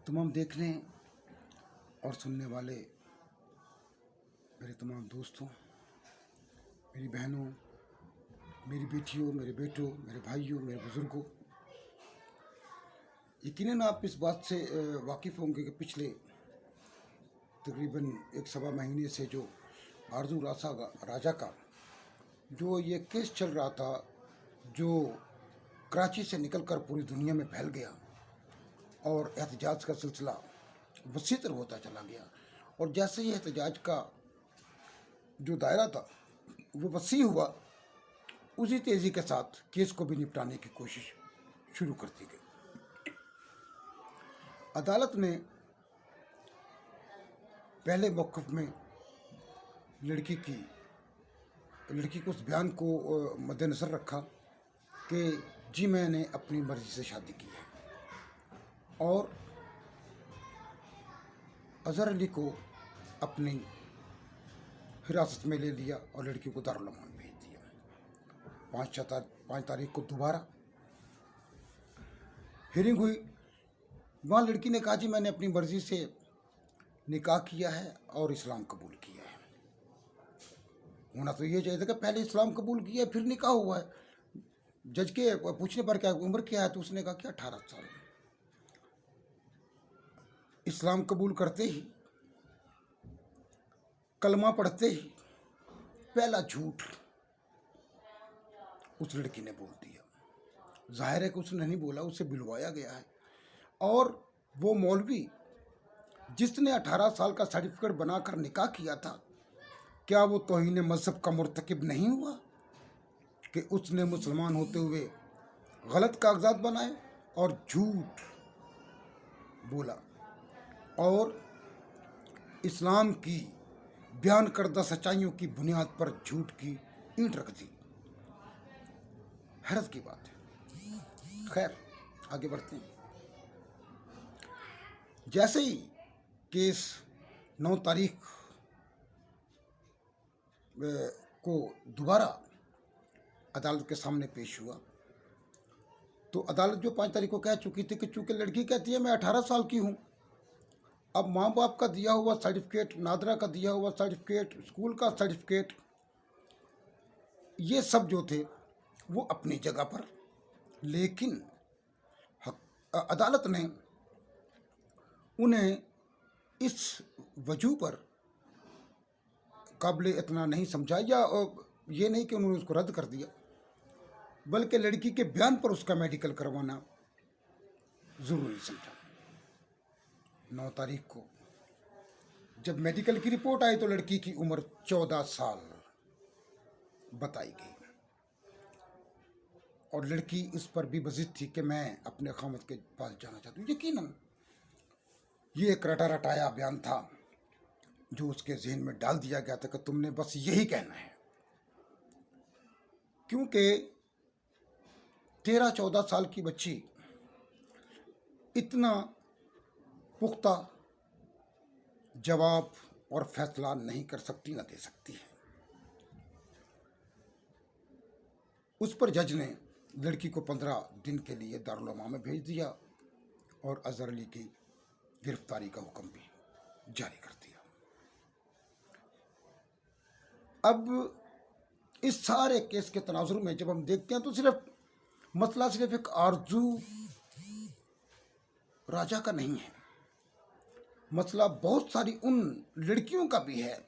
तमाम देखने और सुनने वाले मेरे तमाम दोस्तों, मेरी बहनों, मेरी बेटियों, मेरे बेटों, मेरे भाइयों, मेरे बुज़ुर्गों, यकीनन आप इस बात से वाकिफ़ होंगे कि पिछले तकरीबन एक सवा महीने से जो आरजू राजा का जो ये केस चल रहा था, जो कराची से निकलकर पूरी दुनिया में फैल गया और एहतजाज का सिलसिला वसीतर होता चला गया, और जैसे ही एहतजाज का जो दायरा था वो वसी हुआ, उसी तेज़ी के साथ केस को भी निपटाने की कोशिश शुरू कर दी गई। अदालत ने पहले मौक़िफ़ में लड़की के उस बयान को मद्देनज़र रखा कि जी मैंने अपनी मर्ज़ी से शादी की है, और अज़हर अली को अपनी हिरासत में ले लिया और लड़की को दारुल अमान भेज दिया। 5 तारीख को दोबारा हियरिंग हुई। वहाँ लड़की ने कहा जी मैंने अपनी मर्ज़ी से निकाह किया है और इस्लाम कबूल किया है। होना तो ये चाहिए था कि पहले इस्लाम कबूल किया है फिर निकाह हुआ है। जज के पूछने पर क्या उम्र क्या है, तो उसने कहा कि 18 साल। इस्लाम कबूल करते ही, कलमा पढ़ते ही पहला झूठ उस लड़की ने बोल दिया। जाहिर है कि उसने नहीं बोला, उसे बुलवाया गया है। और वो मौलवी जिसने 18 साल का सर्टिफिकेट बनाकर निकाह किया था, क्या वो तौहीन मज़हब का मुर्तकिब नहीं हुआ कि उसने मुसलमान होते हुए गलत कागजात बनाए और झूठ बोला और इस्लाम की बयान करदा सच्चाइयों की बुनियाद पर झूठ की ईंट रख दी। हैरत की बात है। खैर, आगे बढ़ते हैं। जैसे ही केस 9 तारीख को दोबारा अदालत के सामने पेश हुआ, तो अदालत जो 5 तारीख को कह चुकी थी कि चूँकि लड़की कहती है मैं 18 साल की हूँ, अब माँ बाप का दिया हुआ सर्टिफिकेट, नादरा का दिया हुआ सर्टिफिकेट, स्कूल का सर्टिफिकेट, ये सब जो थे वो अपनी जगह पर, लेकिन अदालत ने उन्हें इस वजह पर काबिल इतना नहीं समझा, या ये नहीं कि उन्होंने उसको रद्द कर दिया, बल्कि लड़की के बयान पर उसका मेडिकल करवाना ज़रूरी समझा। 9 तारीख को जब मेडिकल की रिपोर्ट आई तो लड़की की उम्र 14 साल बताई गई, और लड़की इस पर भी बज़िद थी कि मैं अपने खामद के पास जाना चाहती हूँ। यकीनन ये एक रटा रटाया बयान था जो उसके जहन में डाल दिया गया था कि तुमने बस यही कहना है, क्योंकि 13-14 साल की बच्ची इतना पुख्ता जवाब और फैसला नहीं कर सकती, ना दे सकती है। उस पर जज ने लड़की को 15 दिन के लिए दारुल अमान में भेज दिया और अज़हर अली की गिरफ्तारी का हुक्म भी जारी कर दिया। अब इस सारे केस के तनाजुर में जब हम देखते हैं तो मसला सिर्फ एक आरजू राजा का नहीं है, मसला बहुत सारी उन लड़कियों का भी है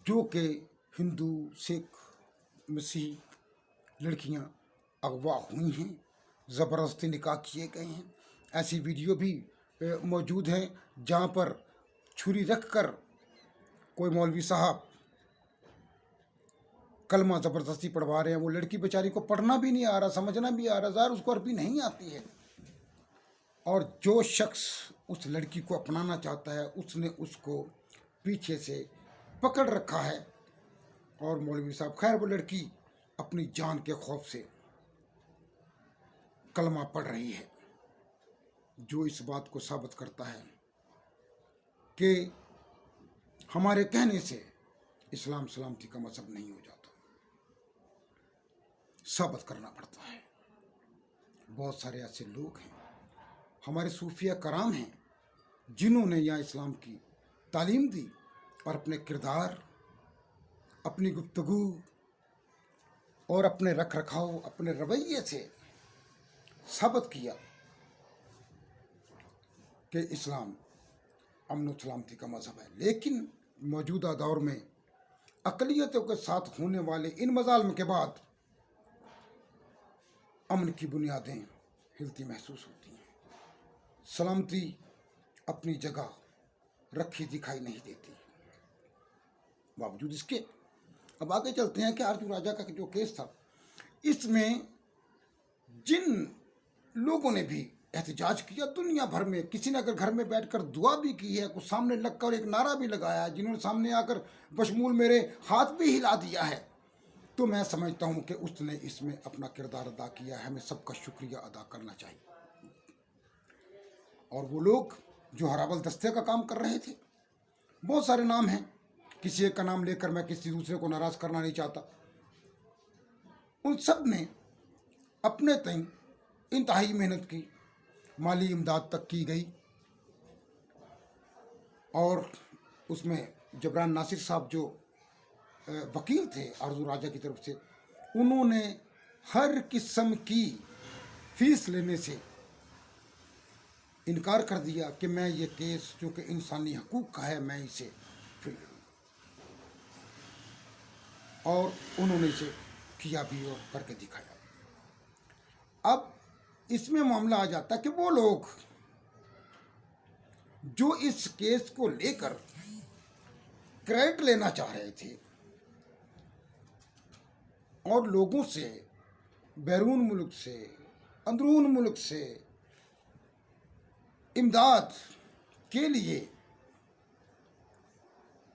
जो कि हिंदू, सिख, मसीह लड़कियां अगवा हुई हैं, ज़बरदस्ती निकाह किए गए हैं। ऐसी वीडियो भी मौजूद हैं जहां पर छुरी रख कर कोई मौलवी साहब कलमा ज़बरदस्ती पढ़वा रहे हैं। वो लड़की बेचारी को पढ़ना भी नहीं आ रहा, समझना भी आ रहा, ज़ाहिर उसको अरबी नहीं आती है, और जो शख्स उस लड़की को अपनाना चाहता है उसने उसको पीछे से पकड़ रखा है। और मौलवी साहब, खैर वो लड़की अपनी जान के खौफ से कलमा पढ़ रही है, जो इस बात को साबित करता है कि हमारे कहने से इस्लाम सलामती का मजहब नहीं हो जाता, साबित करना पड़ता है। बहुत सारे ऐसे लोग हैं, ہمارے صوفیہ کرام ہیں جنہوں نے یہاں اسلام کی تعلیم دی اور اپنے کردار، اپنی گفتگو اور اپنے رکھ رکھاؤ، اپنے رویے سے ثابت کیا کہ اسلام امن و سلامتی کا مذہب ہے۔ لیکن موجودہ دور میں اقلیتوں کے ساتھ ہونے والے ان مظالم کے بعد امن کی بنیادیں ہلتی محسوس ہوتی ہیں، سلامتی اپنی جگہ رکھی دکھائی نہیں دیتی۔ باوجود اس کے اب آگے چلتے ہیں کہ آرجو راجا کا جو کیس تھا، اس میں جن لوگوں نے بھی احتجاج کیا دنیا بھر میں، کسی نے اگر گھر میں بیٹھ کر دعا بھی کی ہے، کچھ سامنے لگ کر ایک نعرہ بھی لگایا، جنہوں نے سامنے آ کر بشمول میرے ہاتھ بھی ہلا دیا ہے، تو میں سمجھتا ہوں کہ اس نے اس میں اپنا کردار ادا کیا ہے۔ ہمیں سب کا شکریہ ادا کرنا چاہیے۔ اور وہ لوگ جو ہراول دستے کا کام کر رہے تھے، بہت سارے نام ہیں، کسی ایک کا نام لے کر میں کسی دوسرے کو ناراض کرنا نہیں چاہتا، ان سب نے اپنے تئیں انتہائی محنت کی، مالی امداد تک کی گئی، اور اس میں جبران ناصر صاحب جو وکیل تھے آرزو راجا کی طرف سے، انہوں نے ہر قسم کی فیس لینے سے انکار کر دیا کہ میں یہ کیس جو کہ انسانی حقوق کا ہے میں اسے فری لوں، اور انہوں نے اسے کیا بھی اور کر کے دکھایا۔ اب اس میں معاملہ آ جاتا ہے کہ وہ لوگ جو اس کیس کو لے کر کریڈٹ لینا چاہ رہے تھے اور لوگوں سے، بیرون ملک سے، اندرون ملک سے امداد کے لیے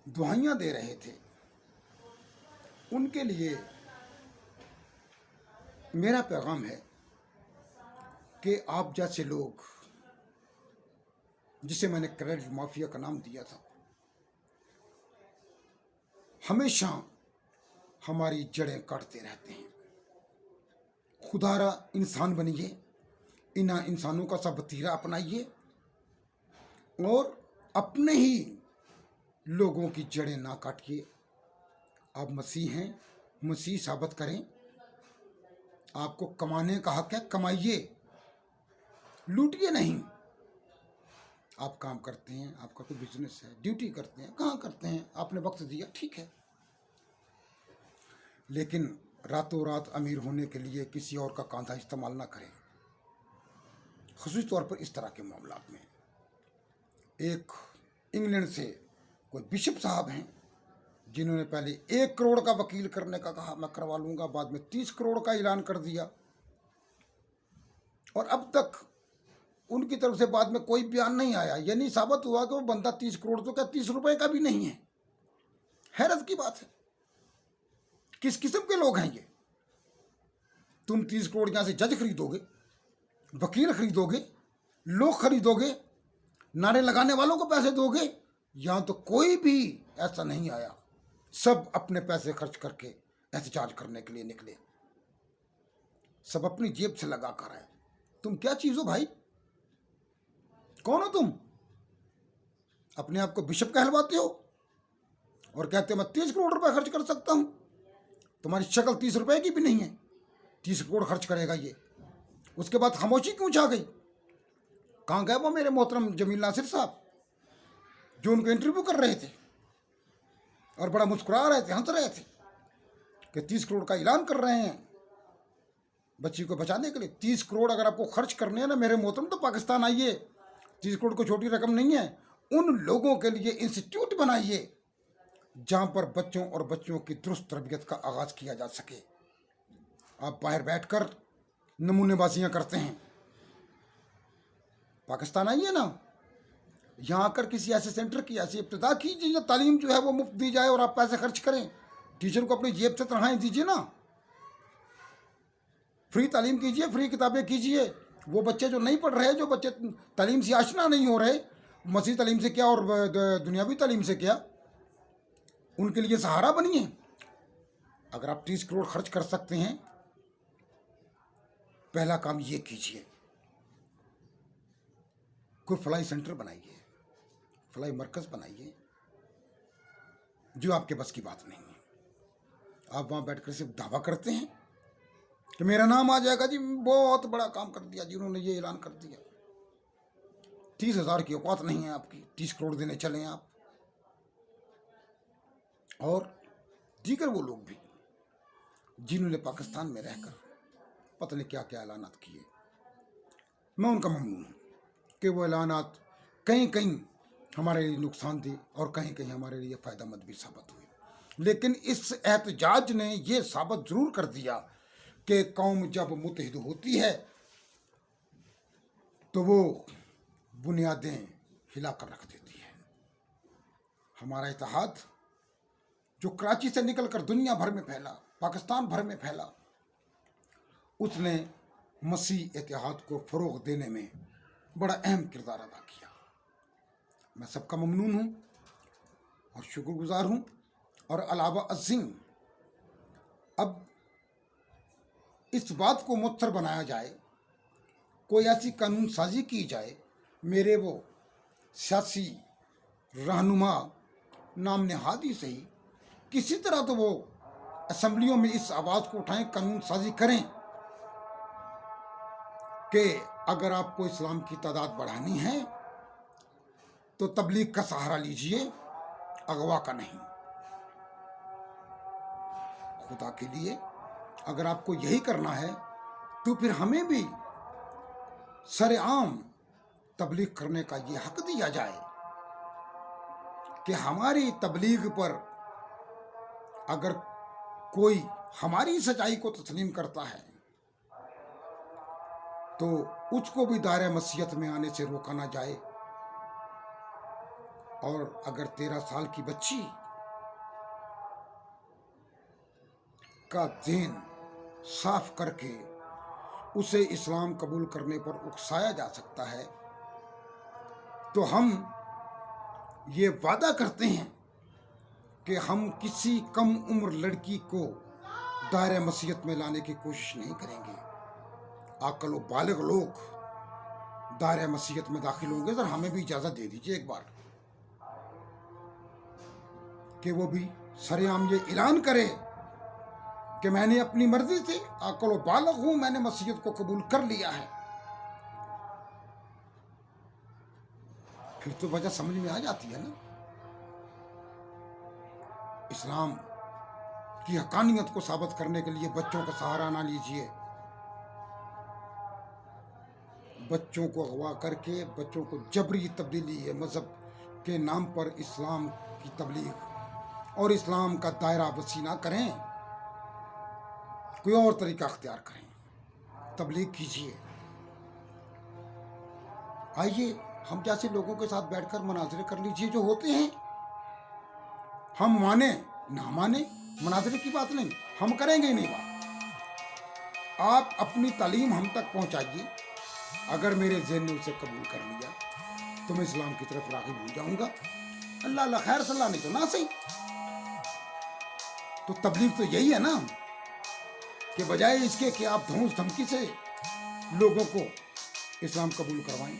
دعائیاں دے رہے تھے، ان کے لیے میرا پیغام ہے کہ آپ جیسے لوگ، جسے میں نے کریڈٹ مافیا کا نام دیا تھا، ہمیشہ ہماری جڑیں کاٹتے رہتے ہیں۔ خدارا انسان بنیے، ان انسانوں کا سا وتیرہ اپنائیے اور اپنے ہی لوگوں کی جڑیں نہ کاٹیے۔ آپ مسیح ہیں، مسیح ثابت کریں، آپ کو کمانے کا حق ہے، کمائیے، لوٹیے نہیں۔ آپ کام کرتے ہیں، آپ کا کوئی بزنس ہے، ڈیوٹی کرتے ہیں، کہاں کرتے ہیں، آپ نے وقت دیا، ٹھیک ہے، لیکن راتوں رات امیر ہونے کے لیے کسی اور کا کاندھا استعمال نہ کریں، خصوصی طور پر اس طرح کے معاملات میں۔ ایک انگلینڈ سے کوئی بشپ صاحب ہیں جنہوں نے پہلے 1 کروڑ کا وکیل کرنے کا کہا، میں کروا لوں گا، بعد میں 30 کروڑ کا اعلان کر دیا، اور اب تک ان کی طرف سے بعد میں کوئی بیان نہیں آیا، یعنی ثابت ہوا کہ وہ بندہ 30 کروڑ تو کیا 30 روپے کا بھی نہیں ہے۔ حیرت کی بات ہے، کس قسم کے لوگ ہیں یہ؟ تم 30 کروڑ یہاں سے جج خریدو گے، وکیل خریدو گے، لوگ خریدو گے، نعرے لگانے والوں کو پیسے دو گے، یہاں تو کوئی بھی ایسا نہیں آیا، سب اپنے پیسے خرچ کر کے احتجاج کرنے کے لیے نکلے، سب اپنی جیب سے لگا کر آئے۔ تم کیا چیز ہو بھائی؟ کون ہو تم؟ اپنے آپ کو بشپ کہلواتے ہو اور کہتے میں 30 کروڑ روپے خرچ کر سکتا ہوں؟ تمہاری شکل 30 روپے کی بھی نہیں ہے، 30 کروڑ خرچ کرے گا یہ؟ اس کے بعد خاموشی کیوں چھا گئی؟ کہاں گئے وہ میرے محترم جمیل ناصر صاحب جو ان کو انٹرویو کر رہے تھے اور بڑا مسکرا رہے تھے، ہنس رہے تھے کہ 30 کروڑ کا اعلان کر رہے ہیں بچی کو بچانے کے لیے۔ 30 کروڑ اگر آپ کو خرچ کرنے ہیں نا میرے محترم تو پاکستان آئیے، 30 کروڑ کو چھوٹی رقم نہیں ہے۔ ان لوگوں کے لیے انسٹیٹیوٹ بنائیے جہاں پر بچوں اور بچیوں کی درست تربیت کا آغاز کیا جا سکے۔ آپ باہر بیٹھ کر نمونے بازیاں کرتے ہیں، پاکستان آئیے نا، یہاں آ کر کسی ایسے سینٹر کی ایسی ابتدا کیجیے، تعلیم جو ہے وہ مفت دی جائے اور آپ پیسے خرچ کریں، ٹیچر کو اپنی جیب سے تنخواہیں دیجیے نا، فری تعلیم کیجیے، فری کتابیں کیجیے۔ وہ بچے جو نہیں پڑھ رہے، جو بچے تعلیم سے آشنا نہیں ہو رہے، مسیحی تعلیم سے کیا اور دنیاوی تعلیم سے کیا، ان کے لیے سہارا بنیے۔ اگر آپ 30 کروڑ خرچ کر سکتے ہیں، پہلا کام یہ کیجیے۔ कोई फलाई सेंटर बनाइए, फलाई मरकज़ बनाइए, जो आपके बस की बात नहीं है। आप वहाँ बैठकर सिर्फ दावा करते हैं कि मेरा नाम आ जाएगा जी, बहुत बड़ा काम कर दिया जी, उन्होंने ये ऐलान कर दिया। 30,000 की औकात नहीं है आपकी, 30 करोड़ देने चले हैं आप। और दीगर वो लोग भी जिन्होंने पाकिस्तान में रहकर पता नहीं क्या क्या ऐलानात किए, मैं उनका ममनून हूँ कि वो ऐलानात कहीं कहीं हमारे लिए नुकसानदेह और कहीं कहीं हमारे लिए फ़ायदेमंद भी साबित हुए। लेकिन इस एहतजाज ने ये साबित ज़रूर कर दिया कि कौम जब मुत्तहिद होती है तो वो बुनियादें हिला कर रख देती है। हमारा इत्तेहाद जो कराची से निकल कर दुनिया भर में फैला, पाकिस्तान भर में फैला, उसने मसीह इत्तेहाद को फ़रोग़ देने में बड़ा अहम किरदार अदा किया। मैं सबका ममनून हूँ और शुक्रगुजार हूँ। और अलावा अज़ीम, अब इस बात को मुअत्तर बनाया जाए, कोई ऐसी कानून साजी की जाए, मेरे वो सियासी रहनुमा नाम नहाद ही सही, किसी तरह तो वो असम्बलियों में इस आवाज़ को उठाएं, कानून साजी करें कि अगर आपको इस्लाम की तादाद बढ़ानी है तो तबलीग का सहारा लीजिए, अगवा का नहीं। खुदा के लिए अगर आपको यही करना है तो फिर हमें भी सरेआम तबलीग करने का ये हक दिया जाए कि हमारी तबलीग पर अगर कोई हमारी सच्चाई को तस्लीम करता है तो उसको भी दायरे मसीहत में आने से रोका ना जाए। और अगर 13 साल की बच्ची का ज़हन साफ करके उसे इस्लाम कबूल करने पर उकसाया जा सकता है, तो हम ये वादा करते हैं कि हम किसी कम उम्र लड़की को दायरे मसीहत में लाने की कोशिश नहीं करेंगे। अक्ल व बालिग लोग दायरे मसीहत में दाखिल होंगे, सर हमें भी इजाज़त दे दीजिए एक बार कि वो भी सरेआम ये ऐलान करे कि मैंने अपनी मर्जी से अक्ल व बालिग हूँ, मैंने मसीहत को कबूल कर लिया है। फिर तो वजह समझ में आ जाती है ना। इस्लाम की हकानियत को साबित करने के लिए बच्चों का सहारा ना लीजिए। बच्चों को अगवा करके बच्चों को जबरी तब्दीली है मज़हब के नाम पर इस्लाम की तबलीग और इस्लाम का दायरा वसी ना करें, कोई और तरीका अख्तियार करें, तबलीग कीजिए। आइए हम जैसे लोगों के साथ बैठकर मुनाजरे कर लीजिए जो होते हैं। हम माने ना माने मुनाजरे की बात नहीं, हम करेंगे ही नहीं बात। आप अपनी तालीम हम तक पहुंचाइए। अगर मेरे ज़हन ने उसे कबूल कर लिया तो मैं इस्लाम की तरफ राग़िब हो जाऊंगा। अल्लाह अल्लाह खैर सल्ला, नहीं तो ना सही। तो तबलीग तो यही है ना कि बजाय इसके कि आप धौंस धमकी से लोगों को इस्लाम कबूल करवाएं,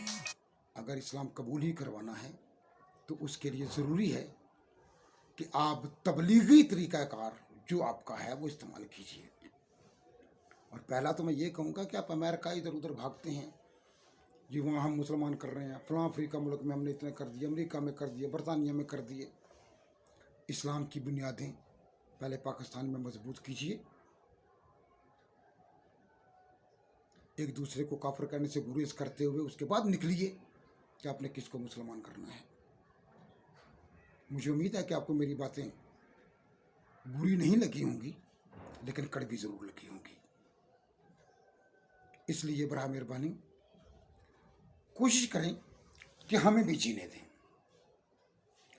अगर इस्लाम कबूल ही करवाना है तो उसके लिए ज़रूरी है कि आप तबलीगी तरीक़ाकार जो आपका है वो इस्तेमाल कीजिए। और पहला तो मैं ये कहूँगा कि आप अमेरिका इधर उधर भागते हैं जी, वहाँ हम मुसलमान कर रहे हैं, फ़लाँ अफ्रीका मुल्क में हमने इतने कर दिए, अमेरिका में कर दिए, बरतानिया में कर दिए। इस्लाम की बुनियादें पहले पाकिस्तान में मजबूत कीजिए। एक दूसरे को काफिर करने से गुरेज करते हुए उसके बाद निकलिए कि आपने किसको मुसलमान करना है। मुझे उम्मीद है कि आपको मेरी बातें बुरी नहीं लगी होंगी, लेकिन कड़वी ज़रूर लगी होंगी। इसलिए बराह मेहरबानी कोशिश करें कि हमें भी जीने दें।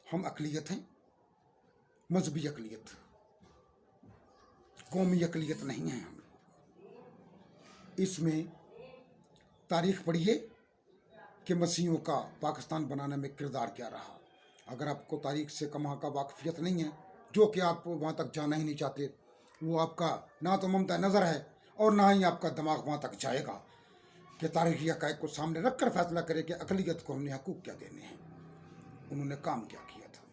हम अक़लियत हैं, मजहबी अक़लियत, कौमी अक़लियत नहीं है हम लोग। इसमें तारीख़ पढ़िए कि मसीहों का पाकिस्तान बनाने में किरदार क्या रहा। अगर आपको तारीख़ से कमा का वाकफियत नहीं है, जो कि आप वहाँ तक जाना ही नहीं चाहते, वो आपका ना तो ममता नज़र है और ना ही आपका दिमाग वहाँ तक जाएगा کہ تاریخی حقائق کو سامنے رکھ کر فیصلہ کرے کہ اقلیت کو ہم نے حقوق کیا دینے ہیں، انہوں نے کام کیا کیا تھا۔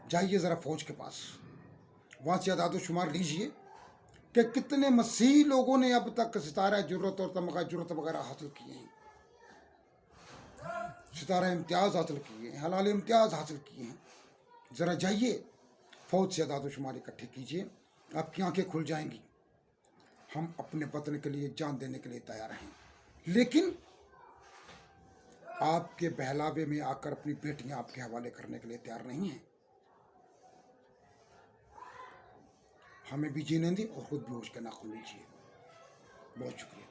جائیے ذرا فوج کے پاس، وہاں سے اعداد و شمار لیجئے کہ کتنے مسیح لوگوں نے اب تک ستارہ جرت اور تمغہ جرت وغیرہ حاصل کیے ہیں، ستارہ امتیاز حاصل کیے ہیں، حلال امتیاز حاصل کیے ہیں۔ ذرا جائیے فوج سے اعداد و شمار اکٹھے کیجیے، آپ کی آنکھیں کھل جائیں گی۔ ہم اپنے وطن کے لیے جان دینے کے لیے تیار ہیں، لیکن آپ کے بہلاوے میں آ کر اپنی بیٹیاں آپ کے حوالے کرنے کے لیے تیار نہیں ہیں۔ ہمیں بھی جینے دیں اور خود بھی ہوش کے ناخن لیجیے۔ بہت شکریہ۔